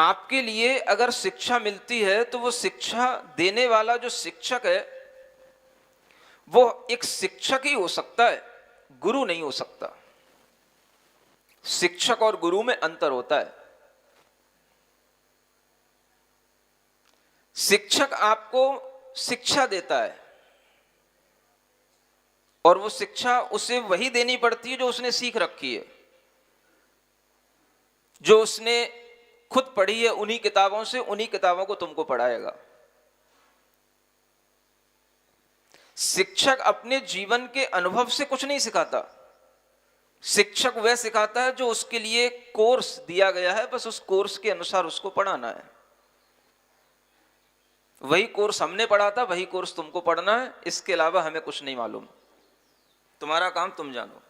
आपके लिए अगर शिक्षा मिलती है तो वो शिक्षा देने वाला जो शिक्षक है वो एक शिक्षक ही हो सकता है, गुरु नहीं हो सकता। शिक्षक और गुरु में अंतर होता है। शिक्षक आपको शिक्षा देता है और वो शिक्षा उसे वही देनी पड़ती है जो उसने सीख रखी है, जो उसने खुद पढ़ी है उन्हीं किताबों से, उन्हीं किताबों को तुमको पढ़ाएगा। शिक्षक अपने जीवन के अनुभव से कुछ नहीं सिखाता। शिक्षक वह सिखाता है जो उसके लिए कोर्स दिया गया है, बस उस कोर्स के अनुसार उसको पढ़ाना है। वही कोर्स हमने पढ़ा था, वही कोर्स तुमको पढ़ना है, इसके अलावा हमें कुछ नहीं मालूम। तुम्हारा काम तुम जानो।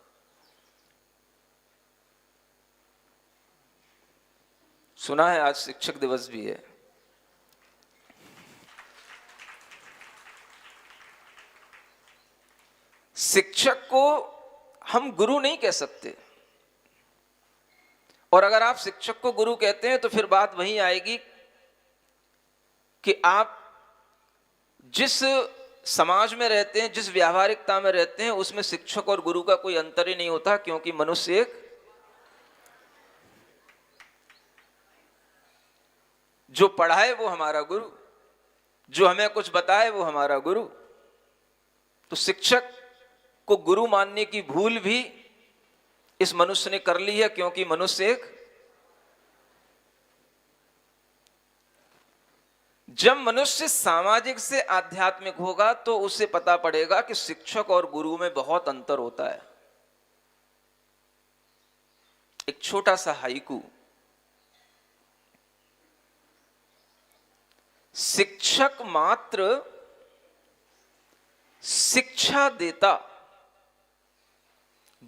सुना है आज शिक्षक दिवस भी है। शिक्षक को हम गुरु नहीं कह सकते, और अगर आप शिक्षक को गुरु कहते हैं तो फिर बात वही आएगी कि आप जिस समाज में रहते हैं, जिस व्यावहारिकता में रहते हैं, उसमें शिक्षक और गुरु का कोई अंतर ही नहीं होता, क्योंकि मनुष्य एक, जो पढ़ाए वो हमारा गुरु, जो हमें कुछ बताए वो हमारा गुरु। तो शिक्षक को गुरु मानने की भूल भी इस मनुष्य ने कर ली है, क्योंकि मनुष्य एक, जब मनुष्य सामाजिक से आध्यात्मिक होगा तो उसे पता पड़ेगा कि शिक्षक और गुरु में बहुत अंतर होता है। एक छोटा सा हाइकू। शिक्षक मात्र शिक्षा देता,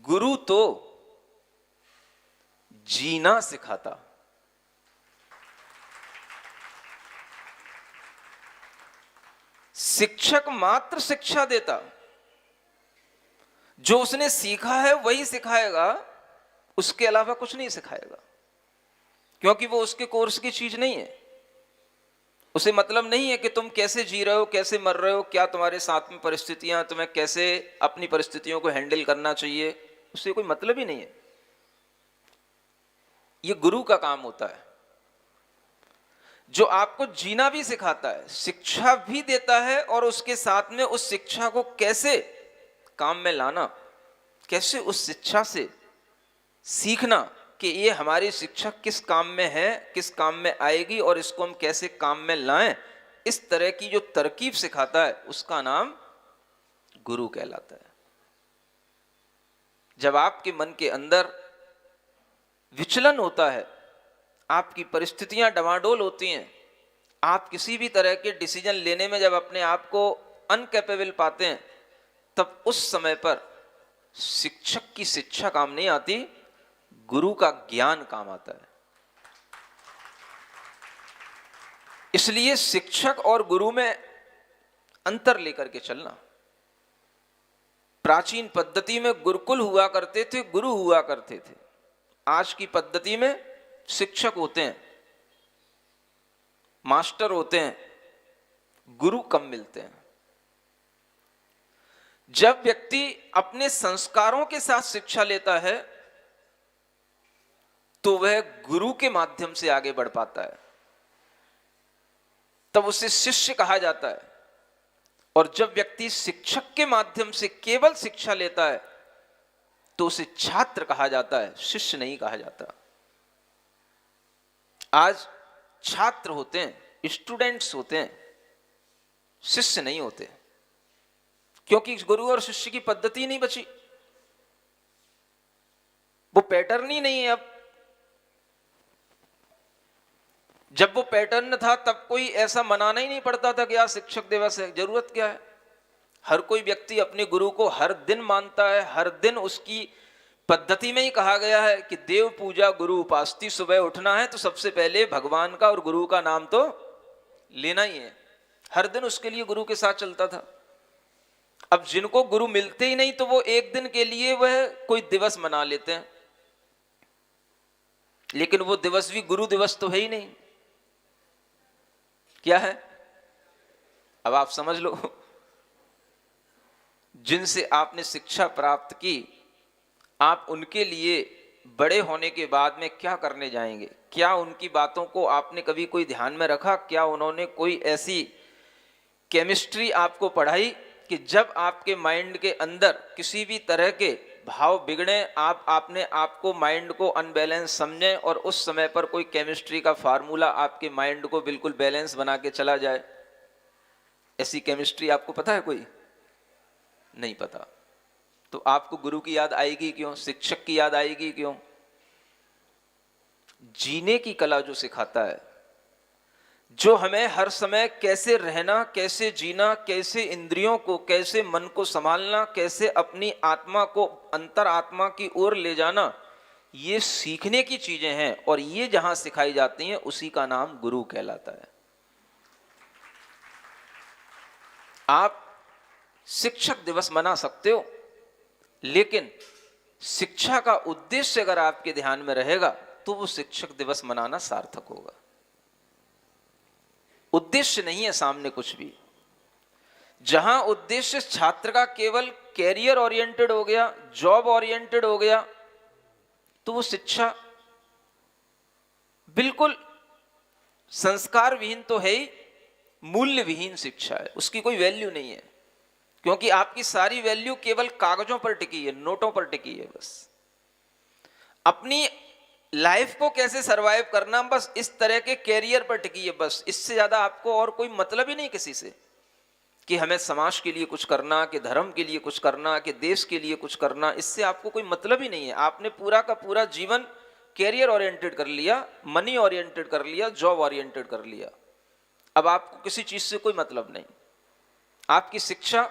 गुरु तो जीना सिखाता। शिक्षक मात्र शिक्षा देता, जो उसने सीखा है वही सिखाएगा, उसके अलावा कुछ नहीं सिखाएगा, क्योंकि वो उसके कोर्स की चीज नहीं है। उसे मतलब नहीं है कि तुम कैसे जी रहे हो, कैसे मर रहे हो, क्या तुम्हारे साथ में परिस्थितियां, तुम्हें कैसे अपनी परिस्थितियों को हैंडल करना चाहिए, उससे कोई मतलब ही नहीं है। ये गुरु का काम होता है, जो आपको जीना भी सिखाता है, शिक्षा भी देता है, और उसके साथ में उस शिक्षा को कैसे काम में लाना, कैसे उस शिक्षा से सीखना कि ये हमारी शिक्षा किस काम में है, किस काम में आएगी, और इसको हम कैसे काम में लाएं, इस तरह की जो तरकीब सिखाता है उसका नाम गुरु कहलाता है। जब आपके मन के अंदर विचलन होता है, आपकी परिस्थितियां डवाडोल होती हैं, आप किसी भी तरह के डिसीजन लेने में जब अपने आप को अनकैपेबल पाते हैं, तब उस समय पर शिक्षक की शिक्षा काम नहीं आती, गुरु का ज्ञान काम आता है। इसलिए शिक्षक और गुरु में अंतर लेकर के चलना। प्राचीन पद्धति में गुरुकुल हुआ करते थे, गुरु हुआ करते थे। आज की पद्धति में शिक्षक होते हैं, मास्टर होते हैं, गुरु कम मिलते हैं। जब व्यक्ति अपने संस्कारों के साथ शिक्षा लेता है तो वह गुरु के माध्यम से आगे बढ़ पाता है, तब उसे शिष्य कहा जाता है। और जब व्यक्ति शिक्षक के माध्यम से केवल शिक्षा लेता है तो उसे छात्र कहा जाता है, शिष्य नहीं कहा जाता। आज छात्र होते हैं, स्टूडेंट्स होते हैं, शिष्य नहीं होते, क्योंकि गुरु और शिष्य की पद्धति नहीं बची, वो पैटर्न ही नहीं है। अब जब वो पैटर्न था तब कोई ऐसा मनाना ही नहीं पड़ता था कि आज शिक्षक दिवस है, जरूरत क्या है। हर कोई व्यक्ति अपने गुरु को हर दिन मानता है, हर दिन उसकी पद्धति में ही कहा गया है कि देव पूजा गुरु उपासती। सुबह उठना है तो सबसे पहले भगवान का और गुरु का नाम तो लेना ही है। हर दिन उसके लिए गुरु के साथ चलता था। अब जिनको गुरु मिलते ही नहीं तो वो एक दिन के लिए वह कोई दिवस मना लेते हैं, लेकिन वो दिवस भी गुरु दिवस तो है ही नहीं। क्या है? अब आप समझ लो, जिनसे आपने शिक्षा प्राप्त की, आप उनके लिए बड़े होने के बाद में क्या करने जाएंगे? क्या उनकी बातों को आपने कभी कोई ध्यान में रखा? क्या उन्होंने कोई ऐसी केमिस्ट्री आपको पढ़ाई कि जब आपके माइंड के अंदर किसी भी तरह के भाव बिगड़े, आपने आपको माइंड को अनबैलेंस समझे और उस समय पर कोई केमिस्ट्री का फार्मूला आपके माइंड को बिल्कुल बैलेंस बना के चला जाए? ऐसी केमिस्ट्री आपको पता है? कोई नहीं पता। तो आपको गुरु की याद आएगी क्यों? शिक्षक की याद आएगी क्यों? जीने की कला जो सिखाता है, जो हमें हर समय कैसे रहना, कैसे जीना, कैसे इंद्रियों को, कैसे मन को संभालना, कैसे अपनी आत्मा को अंतर आत्मा की ओर ले जाना, ये सीखने की चीजें हैं। और ये जहां सिखाई जाती हैं उसी का नाम गुरु कहलाता है। आप शिक्षक दिवस मना सकते हो, लेकिन शिक्षा का उद्देश्य अगर आपके ध्यान में रहेगा तो वो शिक्षक दिवस मनाना सार्थक होगा। उद्देश्य नहीं है सामने कुछ भी। जहां उद्देश्य छात्र का केवल कैरियर ओरिएंटेड हो गया, जॉब ओरिएंटेड हो गया, तो वो शिक्षा बिल्कुल संस्कार विहीन तो है ही, मूल्य विहीन शिक्षा है। उसकी कोई वैल्यू नहीं है, क्योंकि आपकी सारी वैल्यू केवल कागजों पर टिकी है, नोटों पर टिकी है। बस अपनी लाइफ को कैसे सरवाइव करना, बस इस तरह के कैरियर पर टिकी है। बस इससे ज्यादा आपको और कोई मतलब ही नहीं किसी से, कि हमें समाज के लिए कुछ करना, कि धर्म के लिए कुछ करना, कि देश के लिए कुछ करना। इससे आपको कोई मतलब ही नहीं है। आपने पूरा का पूरा जीवन कैरियर ओरिएंटेड कर लिया, मनी ओरिएंटेड कर लिया, जॉब ओरिएंटेड कर लिया। अब आपको किसी चीज से कोई मतलब नहीं। आपकी शिक्षा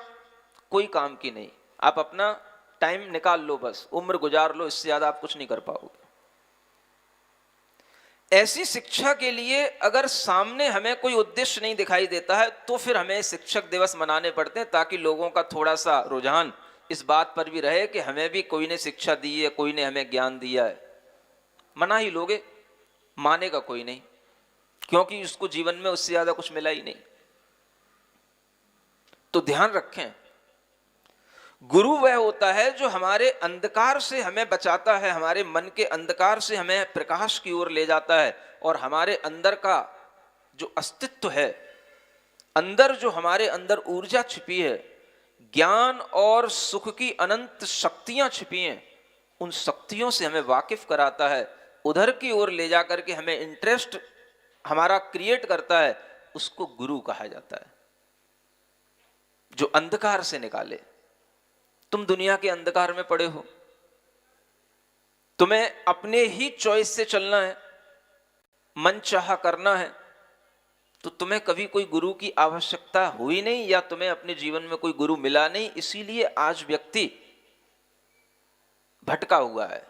कोई काम की नहीं। आप अपना टाइम निकाल लो, बस उम्र गुजार लो, इससे ज्यादा आप कुछ नहीं कर पाओगे। ऐसी शिक्षा के लिए अगर सामने हमें कोई उद्देश्य नहीं दिखाई देता है, तो फिर हमें शिक्षक दिवस मनाने पड़ते हैं, ताकि लोगों का थोड़ा सा रुझान इस बात पर भी रहे कि हमें भी कोई ने शिक्षा दी है, कोई ने हमें ज्ञान दिया है। मना ही लोगे, मानेगा कोई नहीं, क्योंकि उसको जीवन में उससे ज्यादा कुछ मिला ही नहीं। तो ध्यान रखें, गुरु वह होता है जो हमारे अंधकार से हमें बचाता है, हमारे मन के अंधकार से हमें प्रकाश की ओर ले जाता है, और हमारे अंदर का जो अस्तित्व है, अंदर जो हमारे अंदर ऊर्जा छिपी है, ज्ञान और सुख की अनंत शक्तियां छिपी हैं, उन शक्तियों से हमें वाकिफ कराता है, उधर की ओर ले जाकर के हमें इंटरेस्ट हमारा क्रिएट करता है। उसको गुरु कहा जाता है, जो अंधकार से निकाले। तुम दुनिया के अंधकार में पड़े हो, तुम्हें अपने ही चॉइस से चलना है, मन चाहा करना है, तो तुम्हें कभी कोई गुरु की आवश्यकता हुई नहीं, या तुम्हें अपने जीवन में कोई गुरु मिला नहीं। इसीलिए आज व्यक्ति भटका हुआ है,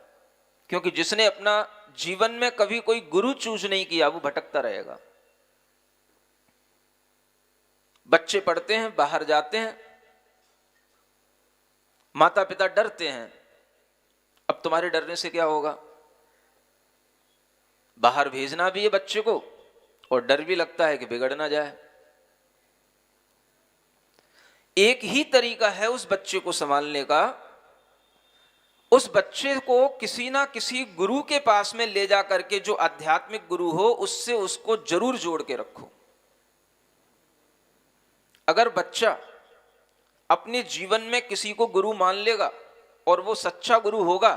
क्योंकि जिसने अपना जीवन में कभी कोई गुरु चूज नहीं किया, वो भटकता रहेगा। बच्चे पढ़ते हैं, बाहर जाते हैं, माता पिता डरते हैं। अब तुम्हारे डरने से क्या होगा? बाहर भेजना भी है बच्चे को, और डर भी लगता है कि बिगड़ ना जाए। एक ही तरीका है उस बच्चे को संभालने का, उस बच्चे को किसी ना किसी गुरु के पास में ले जा करके, जो आध्यात्मिक गुरु हो, उससे उसको जरूर जोड़ के रखो। अगर बच्चा अपने जीवन में किसी को गुरु मान लेगा और वो सच्चा गुरु होगा,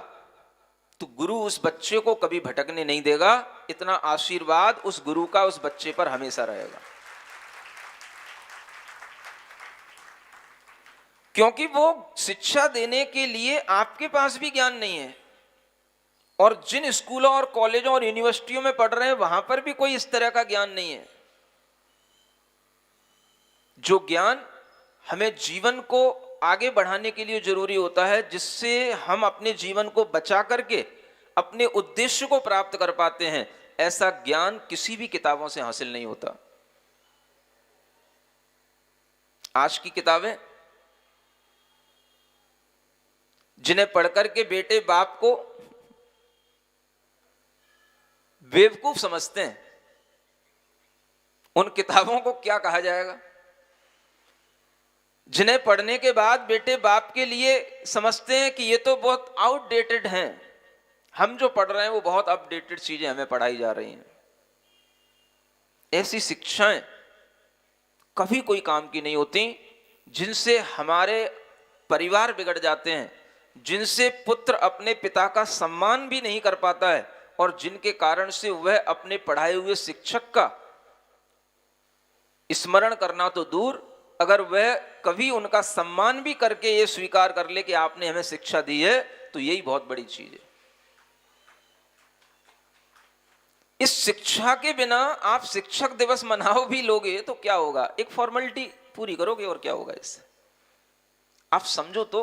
तो गुरु उस बच्चे को कभी भटकने नहीं देगा। इतना आशीर्वाद उस गुरु का उस बच्चे पर हमेशा रहेगा, क्योंकि वो शिक्षा देने के लिए आपके पास भी ज्ञान नहीं है, और जिन स्कूलों और कॉलेजों और यूनिवर्सिटियों में पढ़ रहे हैं, वहां पर भी कोई इस तरह का ज्ञान नहीं है। जो ज्ञान हमें जीवन को आगे बढ़ाने के लिए जरूरी होता है, जिससे हम अपने जीवन को बचा करके अपने उद्देश्य को प्राप्त कर पाते हैं, ऐसा ज्ञान किसी भी किताबों से हासिल नहीं होता। आज की किताबें जिन्हें पढ़कर के बेटे बाप को बेवकूफ समझते हैं, उन किताबों को क्या कहा जाएगा, जिन्हें पढ़ने के बाद बेटे बाप के लिए समझते हैं कि ये तो बहुत आउटडेटेड हैं। हम जो पढ़ रहे हैं वो बहुत अपडेटेड चीजें हमें पढ़ाई जा रही हैं। ऐसी शिक्षाएं कभी कोई काम की नहीं होती, जिनसे हमारे परिवार बिगड़ जाते हैं, जिनसे पुत्र अपने पिता का सम्मान भी नहीं कर पाता है, और जिनके कारण से वह अपने पढ़ाए हुए शिक्षक का स्मरण करना तो दूर, अगर वह कभी उनका सम्मान भी करके ये स्वीकार कर ले कि आपने हमें शिक्षा दी है, तो यही बहुत बड़ी चीज है। इस शिक्षा के बिना आप शिक्षक दिवस मनाओ भी लोगे तो क्या होगा, एक फॉर्मेलिटी पूरी करोगे और क्या होगा इससे। आप समझो तो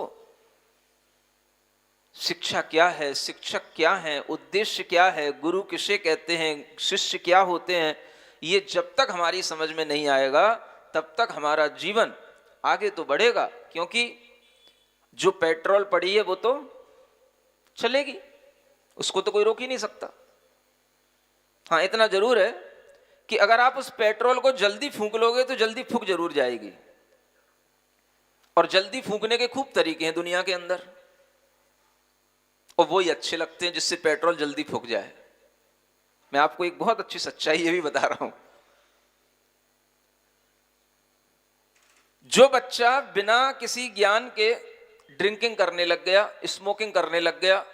शिक्षा क्या है, शिक्षक क्या है, उद्देश्य क्या है, गुरु किसे कहते हैं, शिष्य क्या होते हैं, ये जब तक हमारी समझ में नहीं आएगा तब तक हमारा जीवन आगे तो बढ़ेगा, क्योंकि जो पेट्रोल पड़ी है वो तो चलेगी, उसको तो कोई रोक ही नहीं सकता। हाँ, इतना जरूर है कि अगर आप उस पेट्रोल को जल्दी फूंक लोगे तो जल्दी फूंक जरूर जाएगी, और जल्दी फूंकने के खूब तरीके हैं दुनिया के अंदर, और वो ही अच्छे लगते हैं जिससे पेट्रोल जल्दी फूंक जाए। मैं आपको एक बहुत अच्छी सच्चाई ये भी बता रहा हूं, जो बच्चा बिना किसी ज्ञान के ड्रिंकिंग करने लग गया, स्मोकिंग करने लग गया,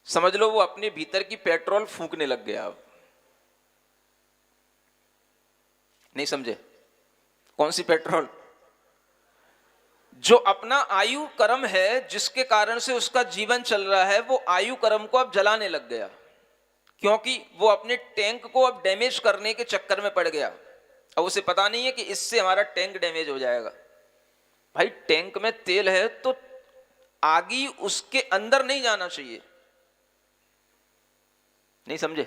समझ लो वो अपने भीतर की पेट्रोल फूंकने लग गया। अब नहीं समझे? कौन सी पेट्रोल? जो अपना आयु कर्म है, जिसके कारण से उसका जीवन चल रहा है, वो आयु कर्म को अब जलाने लग गया, क्योंकि वो अपने टैंक को अब डैमेज करने के चक्कर में पड़ गया। अब उसे पता नहीं है कि इससे हमारा टैंक डैमेज हो जाएगा। भाई, टैंक में तेल है तो आगी उसके अंदर नहीं जाना चाहिए। नहीं समझे?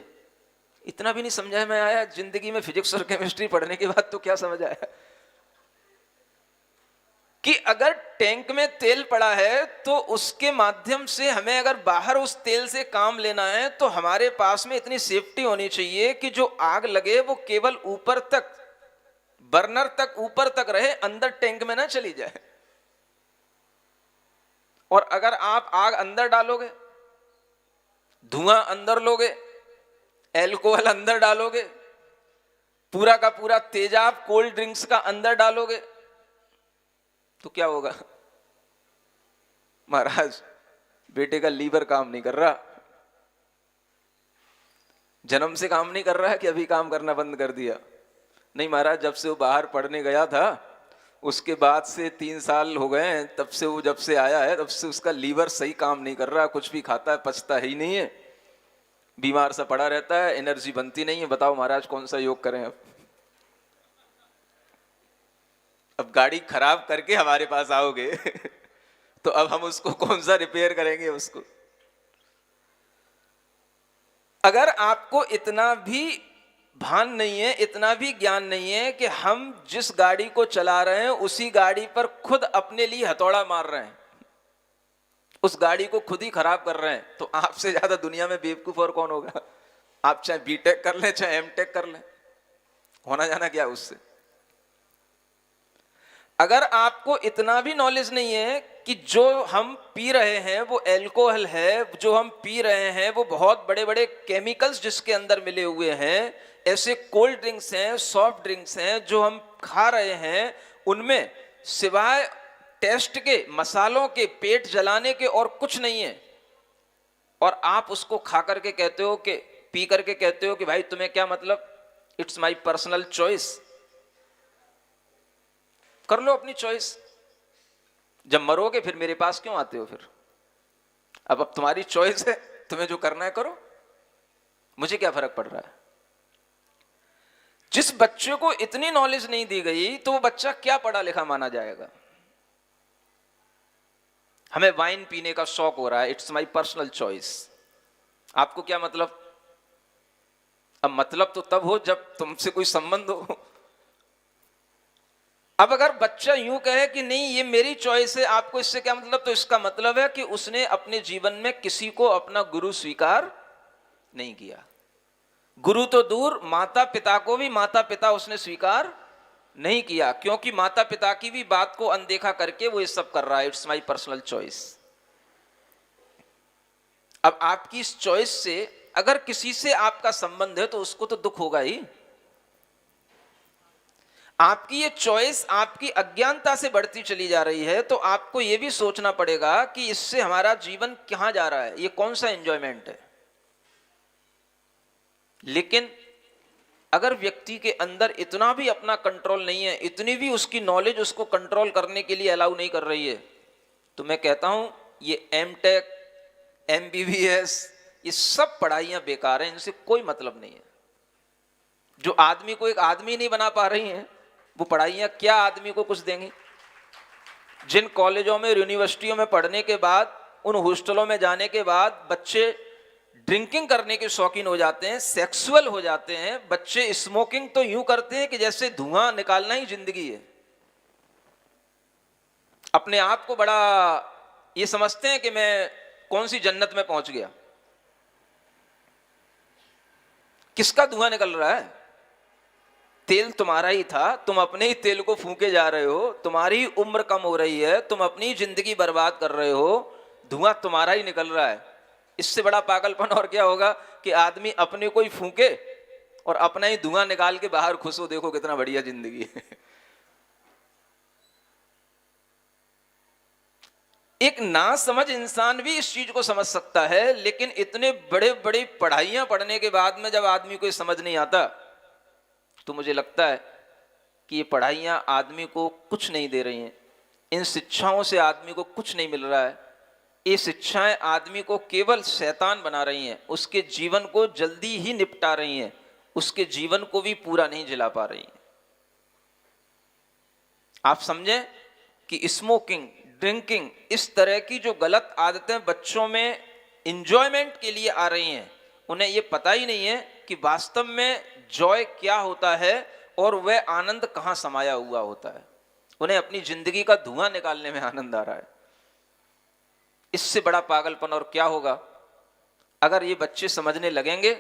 इतना भी नहीं समझा मैं आया जिंदगी में फिजिक्स और केमिस्ट्री पढ़ने के बाद, तो क्या समझ आया कि अगर टैंक में तेल पड़ा है तो उसके माध्यम से हमें अगर बाहर उस तेल से काम लेना है तो हमारे पास में इतनी सेफ्टी होनी चाहिए कि जो आग लगे वो केवल ऊपर तक, बर्नर तक, ऊपर तक रहे, अंदर टैंक में ना चली जाए। और अगर आप आग अंदर डालोगे, धुआं अंदर लोगे, एल्कोहल अंदर डालोगे, पूरा का पूरा तेजाब कोल्ड ड्रिंक्स का अंदर डालोगे, तो क्या होगा? महाराज, बेटे का लीवर काम नहीं कर रहा, जन्म से काम नहीं कर रहा है कि अभी काम करना बंद कर दिया? नहीं महाराज, जब से वो बाहर पढ़ने गया था उसके बाद से 3 साल हो गए हैं, तब से वो जब से आया है तब से उसका लीवर सही काम नहीं कर रहा, कुछ भी खाता है पचता ही नहीं है, बीमार सा पड़ा रहता है, एनर्जी बनती नहीं है। बताओ महाराज, कौन सा योग करें? अब गाड़ी खराब करके हमारे पास आओगे तो अब हम उसको कौन सा रिपेयर करेंगे उसको? अगर आपको इतना भी भान नहीं है, इतना भी ज्ञान नहीं है कि हम जिस गाड़ी को चला रहे हैं उसी गाड़ी पर खुद अपने लिए हथौड़ा मार रहे हैं, उस गाड़ी को खुद ही खराब कर रहे हैं, तो आपसे ज्यादा दुनिया में बेवकूफ और कौन होगा? आप चाहे बीटेक कर लें, चाहे एमटेक कर लें, होना जाना क्या उससे? अगर आपको इतना भी नॉलेज नहीं है कि जो हम पी रहे हैं वो एल्कोहल है, जो हम पी रहे हैं वो बहुत बड़े बड़े केमिकल्स जिसके अंदर मिले हुए हैं, ऐसे कोल्ड ड्रिंक्स हैं, सॉफ्ट ड्रिंक्स हैं जो हम खा रहे हैं, उनमें सिवाय टेस्ट के, मसालों के, पेट जलाने के और कुछ नहीं है, और आप उसको खा करके कहते हो कि, पी करके कहते हो कि भाई तुम्हें क्या मतलब, इट्स माई पर्सनल चॉइस। कर लो अपनी चॉइस, जब मरोगे फिर मेरे पास क्यों आते हो? फिर अब तुम्हारी चॉइस है, तुम्हें जो करना है करो, मुझे क्या फर्क पड़ रहा है? जिस बच्चे को इतनी नॉलेज नहीं दी गई तो वो बच्चा क्या पढ़ा लिखा माना जाएगा? हमें वाइन पीने का शौक हो रहा है, इट्स माई पर्सनल चॉइस। आपको क्या मतलब? अब मतलब तो तब हो जब तुमसे कोई संबंध हो। अब अगर बच्चा यूं कहे कि नहीं ये मेरी चॉइस है, आपको इससे क्या मतलब? तो इसका मतलब है कि उसने अपने जीवन में किसी को अपना गुरु स्वीकार नहीं किया। गुरु तो दूर, माता पिता को भी माता पिता उसने स्वीकार नहीं किया, क्योंकि माता पिता की भी बात को अनदेखा करके वो ये सब कर रहा है। It's my personal choice. अब आपकी इस चॉइस से अगर किसी से आपका संबंध है तो उसको तो दुख होगा ही। आपकी ये चॉइस आपकी अज्ञानता से बढ़ती चली जा रही है, तो आपको ये भी सोचना पड़ेगा कि इससे हमारा जीवन कहां जा रहा है, ये कौन सा एंजॉयमेंट है। लेकिन अगर व्यक्ति के अंदर इतना भी अपना कंट्रोल नहीं है, इतनी भी उसकी नॉलेज उसको कंट्रोल करने के लिए अलाउ नहीं कर रही है, तो मैं कहता हूं ये एमटेक, एमबीबीएस, ये सब पढ़ाइयां बेकार हैं, इनसे कोई मतलब नहीं है। जो आदमी को एक आदमी नहीं बना पा रही हैं, वो पढ़ाइयां क्या आदमी को कुछ देंगी। जिन कॉलेजों में, यूनिवर्सिटियों में पढ़ने के बाद, उन हॉस्टलों में जाने के बाद बच्चे ड्रिंकिंग करने के शौकीन हो जाते हैं, सेक्सुअल हो जाते हैं, बच्चे स्मोकिंग तो यूं करते हैं कि जैसे धुआं निकालना ही जिंदगी है। अपने आप को बड़ा ये समझते हैं कि मैं कौन सी जन्नत में पहुंच गया। किसका धुआं निकल रहा है? तेल तुम्हारा ही था, तुम अपने ही तेल को फूंके जा रहे हो, तुम्हारी उम्र कम हो रही है, तुम अपनी जिंदगी बर्बाद कर रहे हो, धुआं तुम्हारा ही निकल रहा है। इससे बड़ा पागलपन और क्या होगा कि आदमी अपने को ही फूंके और अपना ही धुआं निकाल के बाहर खुश हो, देखो कितना बढ़िया जिंदगी है। एक नासमझ इंसान भी इस चीज को समझ सकता है, लेकिन इतने बड़े बड़े पढ़ाइयां पढ़ने के बाद में जब आदमी को समझ नहीं आता, तो मुझे लगता है कि ये पढ़ाइयां आदमी को कुछ नहीं दे रही हैं। इन शिक्षाओं से आदमी को कुछ नहीं मिल रहा है। ये शिक्षाएं आदमी को केवल शैतान बना रही हैं, उसके जीवन को जल्दी ही निपटा रही हैं, उसके जीवन को भी पूरा नहीं जिला पा रही हैं। आप समझें कि स्मोकिंग, ड्रिंकिंग, इस तरह की जो गलत आदतें बच्चों में इंजॉयमेंट के लिए आ रही हैं, उन्हें ये पता ही नहीं है कि वास्तव में जॉय क्या होता है और वह आनंद कहां समाया हुआ होता है। उन्हें अपनी जिंदगी का धुआं निकालने में आनंद आ रहा है। इससे बड़ा पागलपन और क्या होगा। अगर ये बच्चे समझने लगेंगे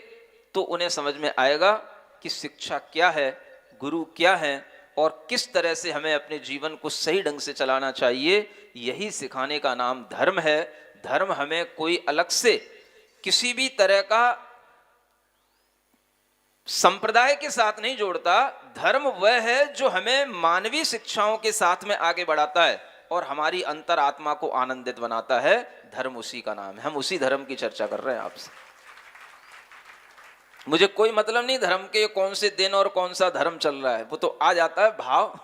तो उन्हें समझ में आएगा कि शिक्षा क्या है, गुरु क्या है और किस तरह से हमें अपने जीवन को सही ढंग से चलाना चाहिए। यही सिखाने का नाम धर्म है। धर्म हमें कोई अलग से किसी भी तरह का संप्रदाय के साथ नहीं जोड़ता। धर्म वह है जो हमें मानवीय शिक्षाओं के साथ में आगे बढ़ाता है और हमारी अंतरात्मा को आनंदित बनाता है। धर्म उसी का नाम है। हम उसी धर्म की चर्चा कर रहे हैं आपसे। मुझे कोई मतलब नहीं धर्म के कौन से दिन और कौन सा धर्म चल रहा है, वो तो आ जाता है भाव,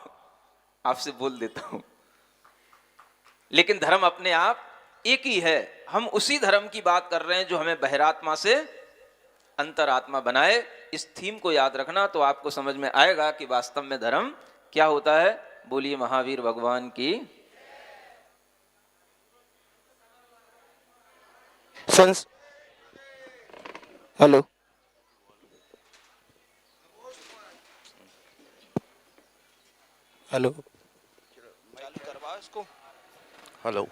आपसे बोल देता हूं। लेकिन धर्म अपने आप एक ही है। हम उसी धर्म की बात कर रहे हैं जो हमें बहिरात्मा से अंतरात्मा बनाए। इस थीम को याद रखना तो आपको समझ में आएगा कि वास्तव में धर्म क्या होता है। बोलिए महावीर भगवान की। हेलो हेलो चालू करवा इसको। हेलो।